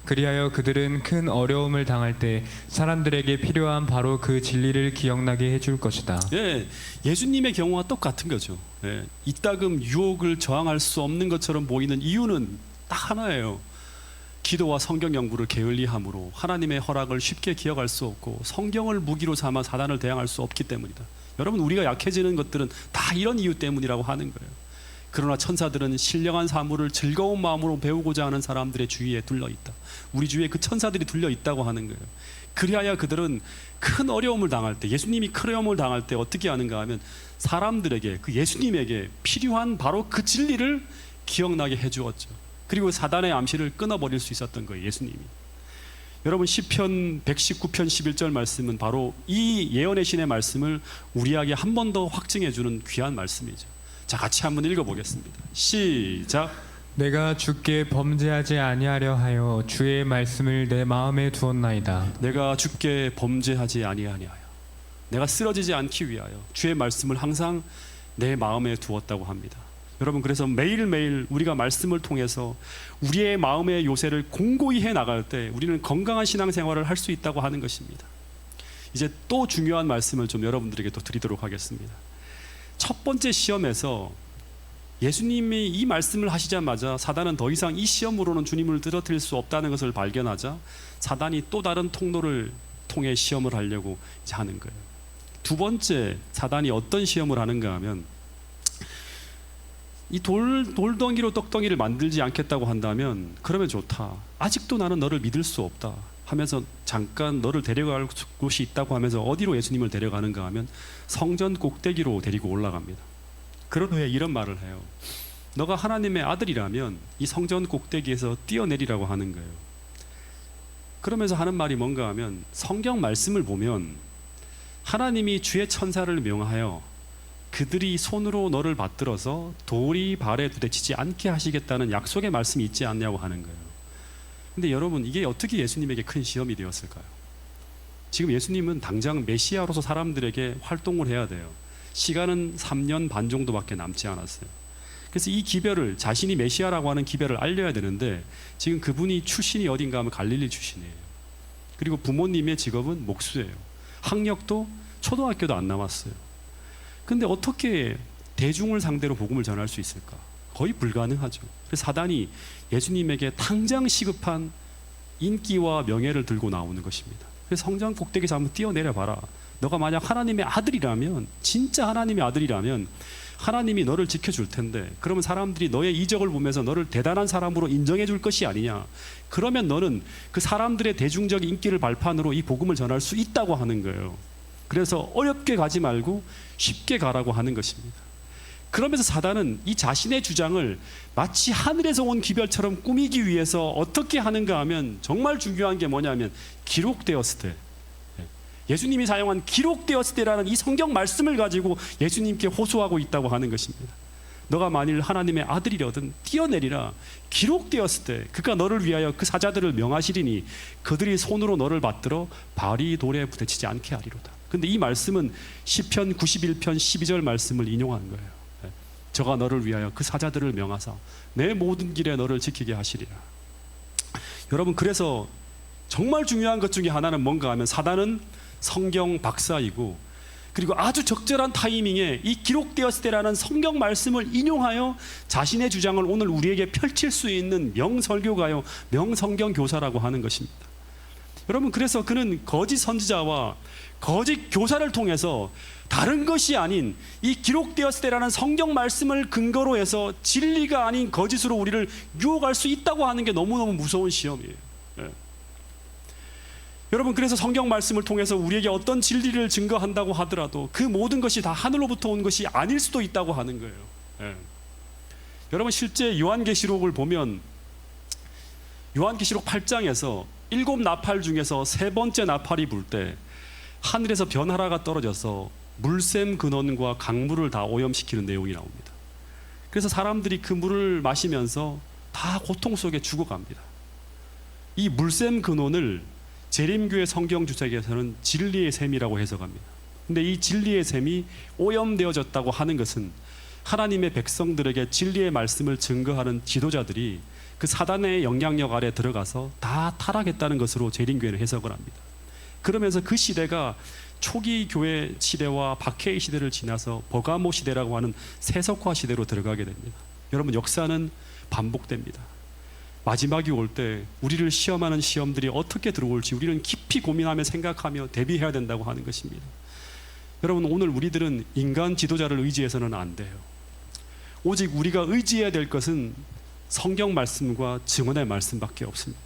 그리하여 그들은 큰 어려움을 당할 때 사람들에게 필요한 바로 그 진리를 기억나게 해줄 것이다. 예, 예수님의 경우와 똑같은 거죠. 예, 이따금 유혹을 저항할 수 없는 것처럼 보이는 이유는 딱 하나예요. 기도와 성경 연구를 게을리함으로 하나님의 허락을 쉽게 기억할 수 없고 성경을 무기로 삼아 사단을 대항할 수 없기 때문이다. 여러분, 우리가 약해지는 것들은 다 이런 이유 때문이라고 하는 거예요. 그러나 천사들은 신령한 사물을 즐거운 마음으로 배우고자 하는 사람들의 주위에 둘러있다. 우리 주위에 그 천사들이 둘러있다고 하는 거예요. 그리하여 그들은 큰 어려움을 당할 때, 예수님이 큰 어려움을 당할 때 어떻게 하는가 하면 사람들에게, 그 예수님에게 필요한 바로 그 진리를 기억나게 해주었죠. 그리고 사단의 암시를 끊어버릴 수 있었던 거예요, 예수님이. 여러분, 시편 119편 11절 말씀은 바로 이 예언의 신의 말씀을 우리에게 한 번 더 확증해 주는 귀한 말씀이죠. 자, 같이 한번 읽어보겠습니다. 시작. 내가 주께 범죄하지 아니하려 하여 주의 말씀을 내 마음에 두었나이다. 내가 주께 범죄하지 아니하여, 내가 쓰러지지 않기 위하여 주의 말씀을 항상 내 마음에 두었다고 합니다. 여러분, 그래서 매일매일 우리가 말씀을 통해서 우리의 마음의 요새를 공고히 해 나갈 때 우리는 건강한 신앙생활을 할 수 있다고 하는 것입니다. 이제 또 중요한 말씀을 좀 여러분들에게 또 드리도록 하겠습니다. 첫 번째 시험에서 예수님이 이 말씀을 하시자마자 사단은 더 이상 이 시험으로는 주님을 드러뜨릴 수 없다는 것을 발견하자 사단이 또 다른 통로를 통해 시험을 하려고 이제 하는 거예요. 두 번째, 사단이 어떤 시험을 하는가 하면 이 돌덩이로 떡덩이를 만들지 않겠다고 한다면 그러면 좋다. 아직도 나는 너를 믿을 수 없다 하면서 잠깐 너를 데려갈 곳이 있다고 하면서 어디로 예수님을 데려가는가 하면 성전 꼭대기로 데리고 올라갑니다. 그런 후에 이런 말을 해요. 너가 하나님의 아들이라면 이 성전 꼭대기에서 뛰어내리라고 하는 거예요. 그러면서 하는 말이 뭔가 하면 성경 말씀을 보면 하나님이 주의 천사를 명하여 그들이 손으로 너를 받들어서 돌이 발에 부딪히지 않게 하시겠다는 약속의 말씀이 있지 않냐고 하는 거예요. 근데 여러분, 이게 어떻게 예수님에게 큰 시험이 되었을까요? 지금 예수님은 당장 메시아로서 사람들에게 활동을 해야 돼요. 시간은 3년 반 정도밖에 남지 않았어요. 그래서 이 기별을, 자신이 메시아라고 하는 기별을 알려야 되는데 지금 그분이 출신이 어딘가 하면 갈릴리 출신이에요. 그리고 부모님의 직업은 목수예요. 학력도 초등학교도 안 남았어요. 근데 어떻게 대중을 상대로 복음을 전할 수 있을까? 거의 불가능하죠. 그래서 사단이 예수님에게 당장 시급한 인기와 명예를 들고 나오는 것입니다. 그래서 성전 꼭대기에서 한번 뛰어내려 봐라. 너가 만약 하나님의 아들이라면, 진짜 하나님의 아들이라면 하나님이 너를 지켜줄 텐데, 그러면 사람들이 너의 이적을 보면서 너를 대단한 사람으로 인정해 줄 것이 아니냐. 그러면 너는 그 사람들의 대중적 인기를 발판으로 이 복음을 전할 수 있다고 하는 거예요. 그래서 어렵게 가지 말고 쉽게 가라고 하는 것입니다. 그러면서 사단은 이 자신의 주장을 마치 하늘에서 온 기별처럼 꾸미기 위해서 어떻게 하는가 하면 정말 중요한 게 뭐냐면 기록되었을 때, 예수님이 사용한 기록되었을 때라는 이 성경 말씀을 가지고 예수님께 호소하고 있다고 하는 것입니다. 너가 만일 하나님의 아들이려든 뛰어내리라. 기록되었을 때 그가 너를 위하여 그 사자들을 명하시리니 그들이 손으로 너를 받들어 발이 돌에 부딪히지 않게 하리로다. 근데 이 말씀은 시편 91편 12절 말씀을 인용한 거예요. 저가 너를 위하여 그 사자들을 명하사 내 모든 길에 너를 지키게 하시리라. 여러분, 그래서 정말 중요한 것 중에 하나는 뭔가 하면 사단은 성경 박사이고, 그리고 아주 적절한 타이밍에 이 기록되었을 때라는 성경 말씀을 인용하여 자신의 주장을 오늘 우리에게 펼칠 수 있는 명설교가요, 명성경 교사라고 하는 것입니다. 여러분, 그래서 그는 거짓 선지자와 거짓 교사를 통해서 다른 것이 아닌 이 기록되었을 때라는 성경 말씀을 근거로 해서 진리가 아닌 거짓으로 우리를 유혹할 수 있다고 하는 게 너무너무 무서운 시험이에요. 여러분, 그래서 성경 말씀을 통해서 우리에게 어떤 진리를 증거한다고 하더라도 그 모든 것이 다 하늘로부터 온 것이 아닐 수도 있다고 하는 거예요. 여러분, 실제 요한계시록을 보면 요한계시록 8장에서 7 나팔 중에서 세 번째 나팔이 불 때 하늘에서 변화라가 떨어져서 물샘 근원과 강물을 다 오염시키는 내용이 나옵니다. 그래서 사람들이 그 물을 마시면서 다 고통 속에 죽어갑니다. 이 물샘 근원을 재림교회 성경주석에서는 진리의 샘이라고 해석합니다. 근데 이 진리의 샘이 오염되어졌다고 하는 것은 하나님의 백성들에게 진리의 말씀을 증거하는 지도자들이 그 사단의 영향력 아래 들어가서 다 타락했다는 것으로 재림교회는 해석을 합니다. 그러면서 그 시대가 초기 교회 시대와 박해의 시대를 지나서 버가모 시대라고 하는 세속화 시대로 들어가게 됩니다. 여러분, 역사는 반복됩니다. 마지막이 올 때 우리를 시험하는 시험들이 어떻게 들어올지 우리는 깊이 고민하며 생각하며 대비해야 된다고 하는 것입니다. 여러분, 오늘 우리들은 인간 지도자를 의지해서는 안 돼요. 오직 우리가 의지해야 될 것은 성경 말씀과 증언의 말씀밖에 없습니다.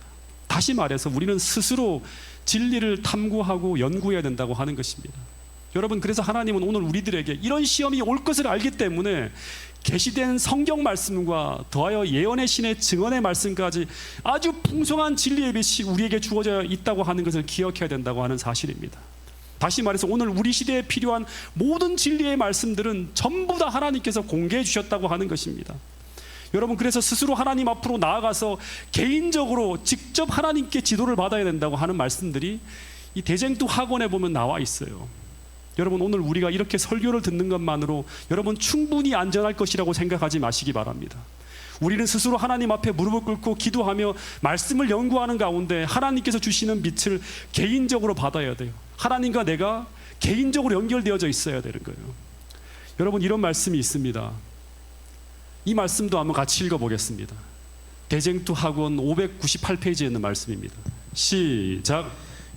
다시 말해서 우리는 스스로 진리를 탐구하고 연구해야 된다고 하는 것입니다. 여러분, 그래서 하나님은 오늘 우리들에게 이런 시험이 올 것을 알기 때문에 계시된 성경 말씀과 더하여 예언의 신의 증언의 말씀까지 아주 풍성한 진리의 빛이 우리에게 주어져 있다고 하는 것을 기억해야 된다고 하는 사실입니다. 다시 말해서 오늘 우리 시대에 필요한 모든 진리의 말씀들은 전부 다 하나님께서 공개해 주셨다고 하는 것입니다. 여러분, 그래서 스스로 하나님 앞으로 나아가서 개인적으로 직접 하나님께 지도를 받아야 된다고 하는 말씀들이 이 대쟁투 학원에 보면 나와 있어요. 여러분, 오늘 우리가 이렇게 설교를 듣는 것만으로 여러분 충분히 안전할 것이라고 생각하지 마시기 바랍니다. 우리는 스스로 하나님 앞에 무릎을 꿇고 기도하며 말씀을 연구하는 가운데 하나님께서 주시는 빛을 개인적으로 받아야 돼요. 하나님과 내가 개인적으로 연결되어져 있어야 되는 거예요. 여러분, 이런 말씀이 있습니다. 이 말씀도 한번 같이 읽어보겠습니다. 대쟁투 학원 598페이지에 있는 말씀입니다. 시작.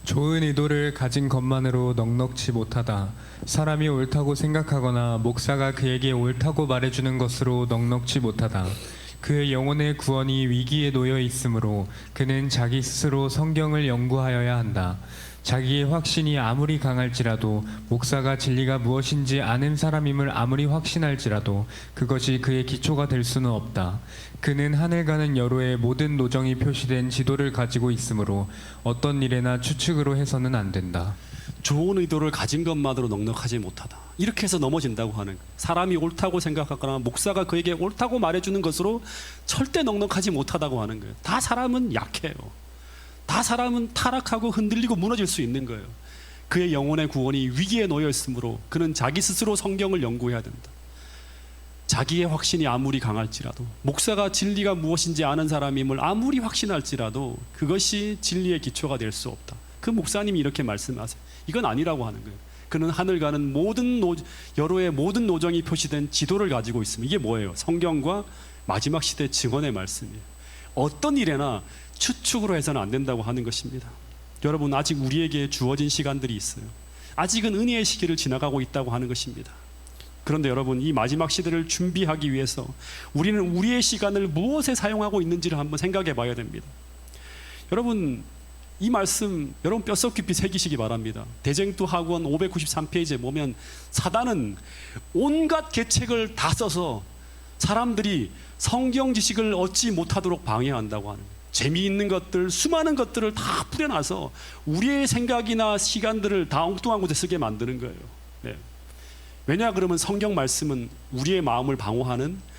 좋은 의도를 가진 것만으로 넉넉지 못하다. 사람이 옳다고 생각하거나 목사가 그에게 옳다고 말해주는 것으로 넉넉지 못하다. 그의 영혼의 구원이 위기에 놓여 있으므로 그는 자기 스스로 성경을 연구하여야 한다. 자기의 확신이 아무리 강할지라도 목사가 진리가 무엇인지 아는 사람임을 아무리 확신할지라도 그것이 그의 기초가 될 수는 없다. 그는 하늘 가는 여로의 모든 노정이 표시된 지도를 가지고 있으므로 어떤 일에나 추측으로 해서는 안 된다. 좋은 의도를 가진 것만으로 넉넉하지 못하다. 이렇게 해서 넘어진다고 하는 거예요. 사람이 옳다고 생각하거나 목사가 그에게 옳다고 말해주는 것으로 절대 넉넉하지 못하다고 하는 거예요. 다 사람은 약해요. 다 사람은 타락하고 흔들리고 무너질 수 있는 거예요. 그의 영혼의 구원이 위기에 놓여 있으므로 그는 자기 스스로 성경을 연구해야 된다. 자기의 확신이 아무리 강할지라도 목사가 진리가 무엇인지 아는 사람임을 아무리 확신할지라도 그것이 진리의 기초가 될 수 없다. 그 목사님이 이렇게 말씀하세요. 이건 아니라고 하는 거예요. 그는 하늘 가는 모든 여로의 모든 노정이 표시된 지도를 가지고 있습니다. 이게 뭐예요? 성경과 마지막 시대 증언의 말씀이에요. 어떤 일에나 추측으로 해서는 안 된다고 하는 것입니다. 여러분, 아직 우리에게 주어진 시간들이 있어요. 아직은 은혜의 시기를 지나가고 있다고 하는 것입니다. 그런데 여러분, 이 마지막 시대를 준비하기 위해서 우리는 우리의 시간을 무엇에 사용하고 있는지를 한번 생각해 봐야 됩니다. 여러분, 이 말씀 여러분 뼛속 깊이 새기시기 바랍니다. 대쟁투 학원 593페이지에 보면 사단은 온갖 계책을 다 써서 사람들이 성경 지식을 얻지 못하도록 방해한다고 하는 거예요. 재미있는 것들, 수많은 것들을 다 뿌려놔서 우리의 생각이나 시간들을 다 엉뚱한 곳에 쓰게 만드는 거예요. 네. 왜냐 그러면 성경 말씀은 우리의 마음을 방어하는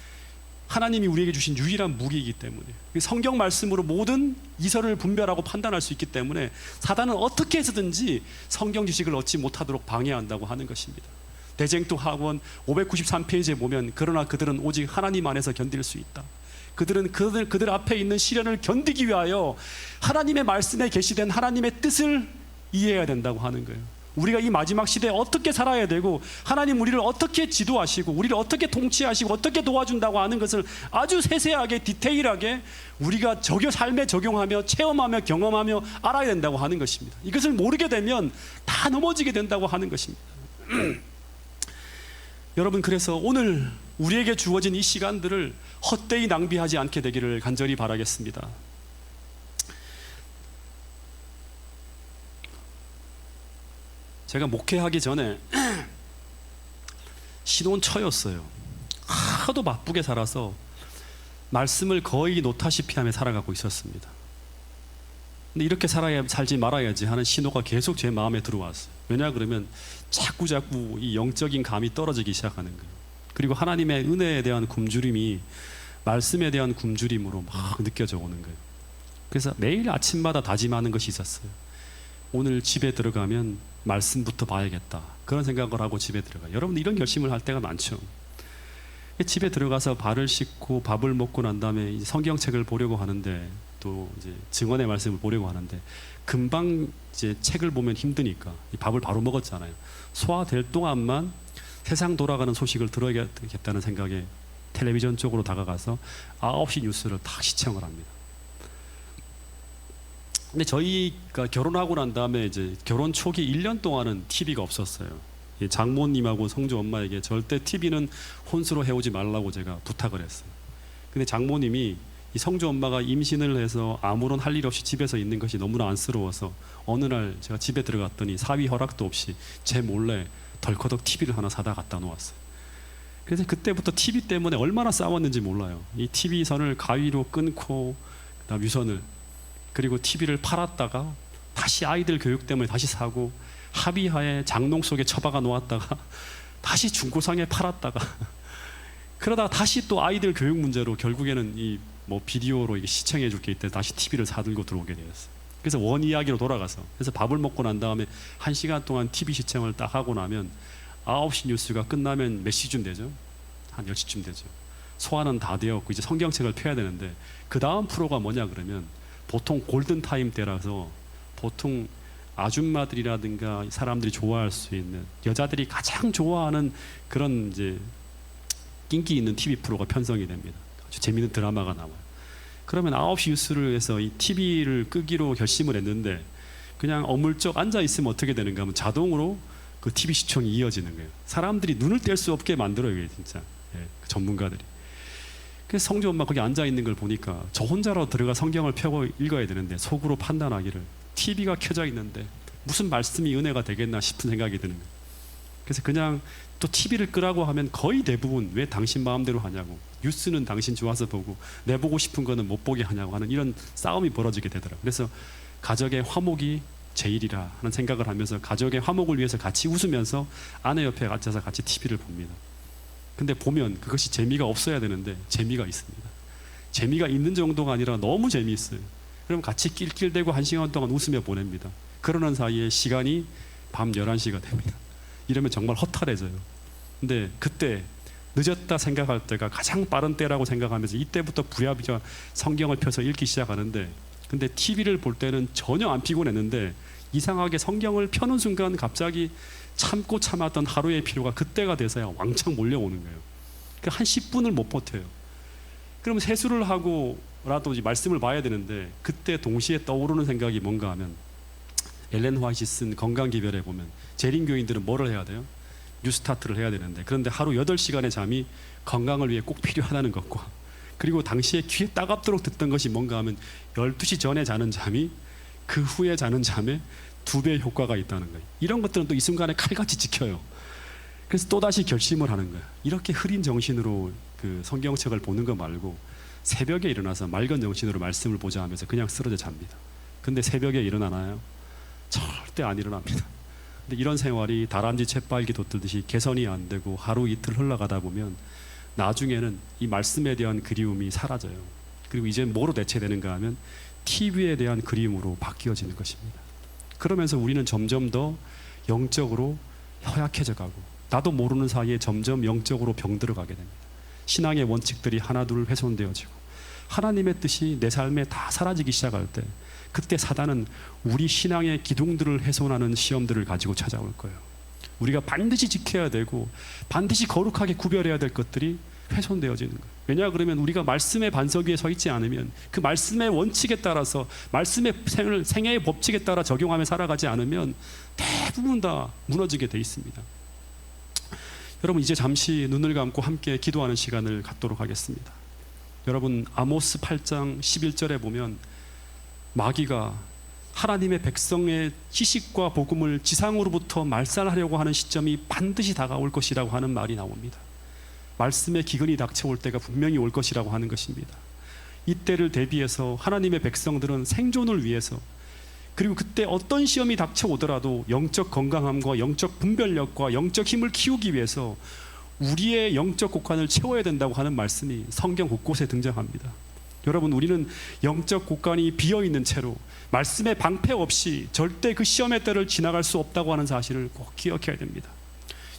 하나님이 우리에게 주신 유일한 무기이기 때문에, 성경 말씀으로 모든 이설을 분별하고 판단할 수 있기 때문에 사단은 어떻게 해서든지 성경 지식을 얻지 못하도록 방해한다고 하는 것입니다. 대쟁투 학원 593페이지에 보면 그러나 그들은 오직 하나님 안에서 견딜 수 있다. 그들은 그들 앞에 있는 시련을 견디기 위하여 하나님의 말씀에 계시된 하나님의 뜻을 이해해야 된다고 하는 거예요. 우리가 이 마지막 시대에 어떻게 살아야 되고 하나님 우리를 어떻게 지도하시고 우리를 어떻게 통치하시고 어떻게 도와준다고 하는 것을 아주 세세하게 디테일하게 우리가 삶에 적용하며 체험하며 경험하며 알아야 된다고 하는 것입니다. 이것을 모르게 되면 다 넘어지게 된다고 하는 것입니다. 여러분, 그래서 오늘 우리에게 주어진 이 시간들을 헛되이 낭비하지 않게 되기를 간절히 바라겠습니다. 제가 목회하기 전에 신혼처였어요. 하도 바쁘게 살아서 말씀을 거의 노타시피 하며 살아가고 있었습니다. 근데 이렇게 살지 말아야지 하는 신호가 계속 제 마음에 들어왔어요. 왜냐 그러면 자꾸 이 영적인 감이 떨어지기 시작하는 거예요. 그리고 하나님의 은혜에 대한 굶주림이 말씀에 대한 굶주림으로 막 느껴져 오는 거예요. 그래서 매일 아침마다 다짐하는 것이 있었어요. 오늘 집에 들어가면 말씀부터 봐야겠다, 그런 생각을 하고 집에 들어가요. 여러분 이런 결심을 할 때가 많죠. 집에 들어가서 발을 씻고 밥을 먹고 난 다음에 이제 성경책을 보려고 하는데, 또 이제 증언의 말씀을 보려고 하는데 금방 이제 책을 보면 힘드니까 이 밥을 바로 먹었잖아요. 소화될 동안만 세상 돌아가는 소식을 들어야겠다는 생각에 텔레비전 쪽으로 다가가서 9시 뉴스를 다 시청을 합니다. 근데 저희가 결혼하고 난 다음에 이제 결혼 초기 1년 동안은 TV가 없었어요. 이 장모님하고 성주 엄마에게 절대 TV는 혼수로 해오지 말라고 제가 부탁을 했어요. 근데 장모님이 이 성주 엄마가 임신을 해서 아무런 할 일 없이 집에서 있는 것이 너무나 안쓰러워서 어느 날 제가 집에 들어갔더니 사위 허락도 없이 제 몰래 덜커덕 TV를 하나 사다 갖다 놓았어요. 그래서 그때부터 TV 때문에 얼마나 싸웠는지 몰라요. 이 TV 선을 가위로 끊고 그다음 유선을, 그리고 TV를 팔았다가 다시 아이들 교육 때문에 다시 사고, 합의하에 장롱 속에 처박아 놓았다가 다시 중고상에 팔았다가 그러다가 다시 또 아이들 교육 문제로 결국에는 이 뭐 비디오로 이게 시청해 줄 게 있대 다시 TV를 사들고 들어오게 되었어요. 그래서 원 이야기로 돌아가서, 그래서 밥을 먹고 난 다음에 1시간 동안 TV 시청을 딱 하고 나면 9시 뉴스가 끝나면 몇 시쯤 되죠? 한 10시쯤 되죠. 소화는 다 되었고 이제 성경책을 펴야 되는데, 그 다음 프로가 뭐냐 그러면 보통 골든타임 때라서 보통 아줌마들이라든가 사람들이 좋아할 수 있는, 여자들이 가장 좋아하는 그런 이제 인기 있는 TV 프로가 편성이 됩니다. 아주 재미있는 드라마가 나와요. 그러면 9시 뉴스를 해서 이 TV를 끄기로 결심을 했는데, 그냥 어물쩍 앉아 있으면 어떻게 되는가 하면 자동으로 그 TV 시청이 이어지는 거예요. 사람들이 눈을 뗄 수 없게 만들어요, 이게 진짜. 예, 그 전문가들이. 그래서 성주 엄마 거기 앉아 있는 걸 보니까 저 혼자라도 들어가 성경을 펴고 읽어야 되는데 속으로 판단하기를 TV가 켜져 있는데 무슨 말씀이 은혜가 되겠나 싶은 생각이 드는 거예요. 그래서 그냥 또 TV를 끄라고 하면 거의 대부분 왜 당신 마음대로 하냐고, 뉴스는 당신 좋아서 보고 내 보고 싶은 거는 못 보게 하냐고 하는 이런 싸움이 벌어지게 되더라고요. 그래서 가족의 화목이 제일이라 하는 생각을 하면서 가족의 화목을 위해서 같이 웃으면서 아내 옆에 앉아서 같이 TV를 봅니다. 근데 보면 그것이 재미가 없어야 되는데 재미가 있습니다. 재미가 있는 정도가 아니라 너무 재미있어요. 그럼 같이 낄낄대고 1시간 동안 웃으며 보냅니다. 그러는 사이에 시간이 밤 11시가 됩니다. 이러면 정말 허탈해져요. 근데 그때 늦었다 생각할 때가 가장 빠른 때라고 생각하면서 이때부터 부랴부랴 성경을 펴서 읽기 시작하는데, 근데 TV를 볼 때는 전혀 안 피곤했는데 이상하게 성경을 펴는 순간 갑자기 참고 참았던 하루의 피로가 그때가 돼서야 왕창 몰려오는 거예요. 한 10분을 못 버텨요. 그럼 세수를 하고라도 말씀을 봐야 되는데, 그때 동시에 떠오르는 생각이 뭔가 하면, 엘렌 화이트 쓴 건강기별에 보면 재림교인들은 뭐를 해야 돼요? 뉴스타트를 해야 되는데, 그런데 하루 8시간의 잠이 건강을 위해 꼭 필요하다는 것과, 그리고 당시에 귀에 따갑도록 듣던 것이 뭔가 하면 12시 전에 자는 잠이 그 후에 자는 잠에 2배의 효과가 있다는 거예요. 이런 것들은 또 이 순간에 칼같이 지켜요. 그래서 또다시 결심을 하는 거예요. 이렇게 흐린 정신으로 그 성경책을 보는 거 말고 새벽에 일어나서 맑은 정신으로 말씀을 보자 하면서 그냥 쓰러져 잡니다. 근데 새벽에 일어나나요? 절대 안 일어납니다. 근데 이런 생활이 다람쥐 쳇바퀴 돋듯이 개선이 안 되고 하루 이틀 흘러가다 보면 나중에는 이 말씀에 대한 그리움이 사라져요. 그리고 이제 뭐로 대체되는가 하면 TV에 대한 그리움으로 바뀌어지는 것입니다. 그러면서 우리는 점점 더 영적으로 허약해져 가고, 나도 모르는 사이에 점점 영적으로 병들어가게 됩니다. 신앙의 원칙들이 하나둘 훼손되어지고 하나님의 뜻이 내 삶에 다 사라지기 시작할 때, 그때 사단은 우리 신앙의 기둥들을 훼손하는 시험들을 가지고 찾아올 거예요. 우리가 반드시 지켜야 되고 반드시 거룩하게 구별해야 될 것들이 훼손되어지는 거예요. 왜냐 그러면 우리가 말씀의 반석 위에 서 있지 않으면, 그 말씀의 원칙에 따라서 말씀의 생애의 법칙에 따라 적용하며 살아가지 않으면 대부분 다 무너지게 돼 있습니다. 여러분, 이제 잠시 눈을 감고 함께 기도하는 시간을 갖도록 하겠습니다. 여러분, 아모스 8장 11절에 보면 마귀가 하나님의 백성의 지식과 복음을 지상으로부터 말살하려고 하는 시점이 반드시 다가올 것이라고 하는 말이 나옵니다. 말씀의 기근이 닥쳐올 때가 분명히 올 것이라고 하는 것입니다. 이때를 대비해서 하나님의 백성들은 생존을 위해서, 그리고 그때 어떤 시험이 닥쳐오더라도 영적 건강함과 영적 분별력과 영적 힘을 키우기 위해서 우리의 영적 곳간을 채워야 된다고 하는 말씀이 성경 곳곳에 등장합니다. 여러분, 우리는 영적 곳간이 비어있는 채로 말씀의 방패 없이 절대 그 시험의 때를 지나갈 수 없다고 하는 사실을 꼭 기억해야 됩니다.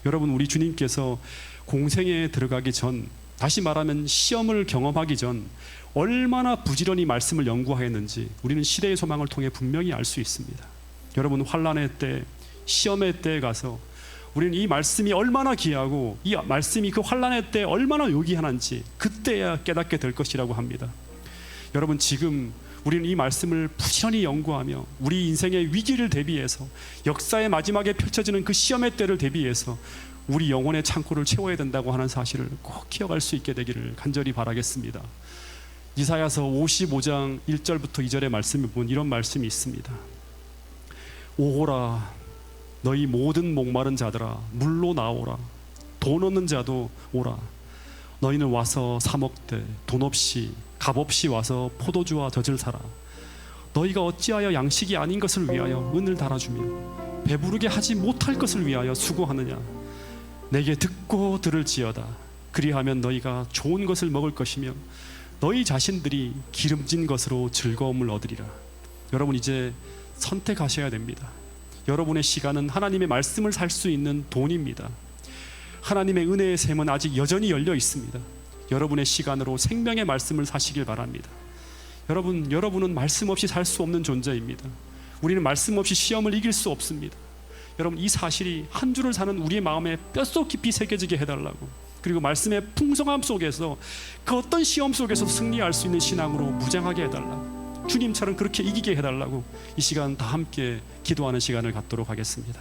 여러분, 우리 주님께서 공생에 들어가기 전, 다시 말하면 시험을 경험하기 전 얼마나 부지런히 말씀을 연구하였는지 우리는 시대의 소망을 통해 분명히 알 수 있습니다. 여러분, 환난의 때, 시험의 때에 가서 우리는 이 말씀이 얼마나 귀하고 이 말씀이 그 환난의 때 얼마나 요기하는지 그때야 깨닫게 될 것이라고 합니다. 여러분, 지금 우리는 이 말씀을 부지런히 연구하며 우리 인생의 위기를 대비해서, 역사의 마지막에 펼쳐지는 그 시험의 때를 대비해서 우리 영혼의 창고를 채워야 된다고 하는 사실을 꼭 기억할 수 있게 되기를 간절히 바라겠습니다. 이사야서 55장 1절부터 2절의 말씀에 보면 이런 말씀이 있습니다. 오호라, 너희 모든 목마른 자들아, 물로 나오라. 돈 없는 자도 오라. 너희는 와서 사 먹되 돈 없이 값 없이 와서 포도주와 젖을 사라. 너희가 어찌하여 양식이 아닌 것을 위하여 은을 달아주며 배부르게 하지 못할 것을 위하여 수고하느냐. 내게 듣고 들을지어다. 그리하면 너희가 좋은 것을 먹을 것이며 너희 자신들이 기름진 것으로 즐거움을 얻으리라. 여러분, 이제 선택하셔야 됩니다. 여러분의 시간은 하나님의 말씀을 살 수 있는 돈입니다. 하나님의 은혜의 샘은 아직 여전히 열려 있습니다. 여러분의 시간으로 생명의 말씀을 사시길 바랍니다. 여러분은 말씀 없이 살 수 없는 존재입니다. 우리는 말씀 없이 시험을 이길 수 없습니다. 여러분, 이 사실이 한 주를 사는 우리의 마음에 뼛속 깊이 새겨지게 해달라고, 그리고 말씀의 풍성함 속에서 그 어떤 시험 속에서 승리할 수 있는 신앙으로 무장하게 해달라고, 주님처럼 그렇게 이기게 해달라고 이 시간 다 함께 기도하는 시간을 갖도록 하겠습니다.